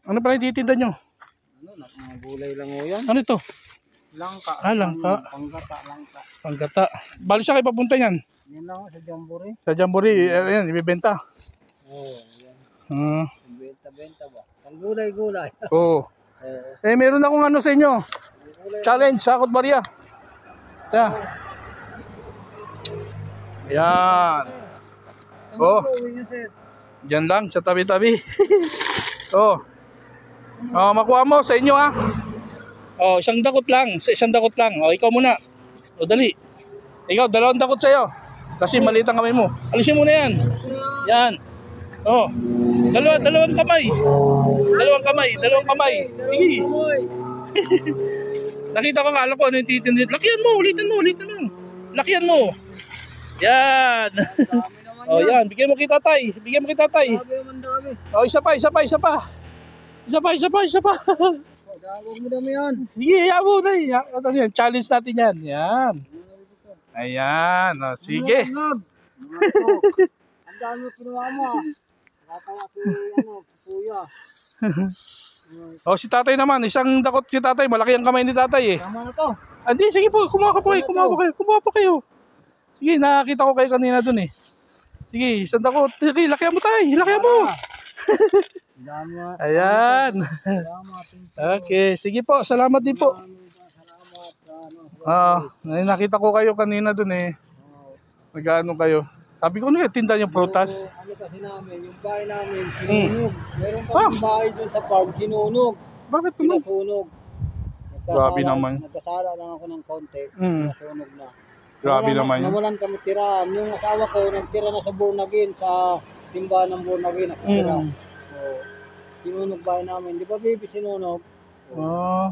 Ano pala ititinda nyo? Ano, mga gulay lang mo yan. Ano ito? Langka. Langka. Panggata, langka. Panggata. Bali siya kayo papunta yan? Yan lang sa Jamboree. Sa Jamboree, ayan, ibibenta. Oo, yan. Benta-benta ba? Pang gulay-gulay. Oo. Meron akong ano sa inyo. Challenge, sakot Maria. Kaya. Ayan. Oh. Diyan lang, sa tabi-tabi. Oh. Makuha mo sa inyo ha. Oh, isang dakot lang. Isang dakot lang. Oh, ikaw muna. O, dali. Ikaw, 2 dakot sa'yo. Kasi maliit ang kamay mo. Alisin mo na yan. Yan. Oh. Dalawang kamay. Dalawang kamay. Sige. Nakita ko nga, alam ko ano yung titindig. Lakihan mo. Lakihan mo. Yan. Oh, yan. Bigyan mo kita tay. Oh, isa pa. Huwag mo dami yan. Sige, yabo na yan. Challenge natin yan. Yan. Ayan. Oh, sige. Ang dami pinuha mo. Kaya kuya. Oh, si tatay naman. Isang dakot si tatay. Malaki ang kamay ni tatay eh. Tama na to. Hindi, sige po. Kumuha pa kayo. Sige, nakakita ko kayo kanina dun eh. Sige, isang dakot. Sige, lakihan mo tayo. Lakihan mo. Ayan. Okay, sige po. Salamat din po. Nakita ko kayo kanina dun eh. Nag-ano kayo. Sabi ko nga, tinda yung prutas. Ano kasi namin, yung bahay namin, sinunog. Meron pa yung bahay dun sa farm, sinunog. Bakit naman? Pinasunog. Grabe naman. Nagkasala lang ako ng konti. Nasunog na. Grabe naman yun. Nawalan kami tirahan. Yung asawa ko, nagtira na sa Burnagin, sa simbahan ng Burnagin. Nakatira. Sinunog bahay namin. Di ba baby sinunog? 3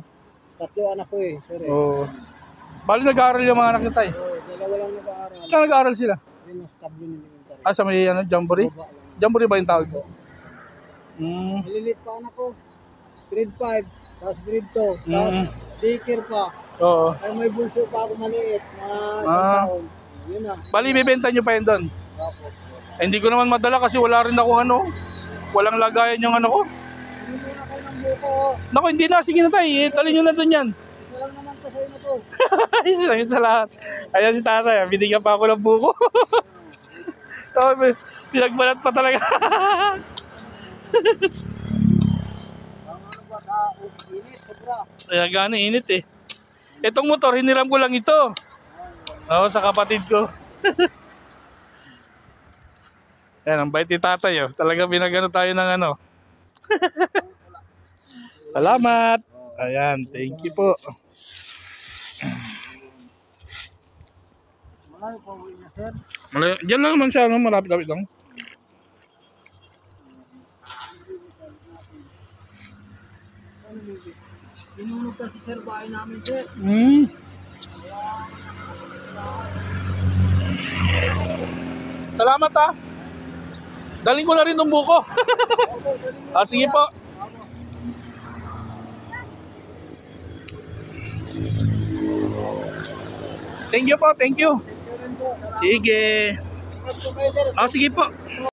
anak ko eh. Sorry. Bali nag-aaral yung mga anak niya tayo. Dalawa lang nag-aaral. Saan nag-aaral sila? Yung stable elementary. Sa may Jamboree? Jamboree ba yung tawag ko? Nalilit pa anak ko. Grade 5. Tapos grade 2. Tapos daycare pa. Oo. Ay may bulso pa ako maliit. Taon. Yun na. Bali, bibenta nyo pa yun doon? Hindi ko naman madala kasi wala rin ako ano. Walang lagayan yung ano ko. Hindi muna kayo ng buko. Naku, hindi na. Sige na tayo. Talin nyo na doon yan. Ito lang naman to sa'yo na to. Isa sa lahat. Ayan si tatay. Binigyan pa ako ng buko. Pinagbalat pa talaga. Kaya gano'n init eh. Itong motor, hiniram ko lang ito. Sa kapatid ko. Yan, ang bait ni tatay. Talaga pinagano tayo ng ano. Salamat. Ayan, thank you po. Malayo pa uwi na sir. Diyan lang naman siya, malapit-lapit lang. Pinunog kasi sir bahay namin sir. Salamat ha. Daling ko na rin ng buko. Sige po. Thank you po, thank you. Sige. Sige po.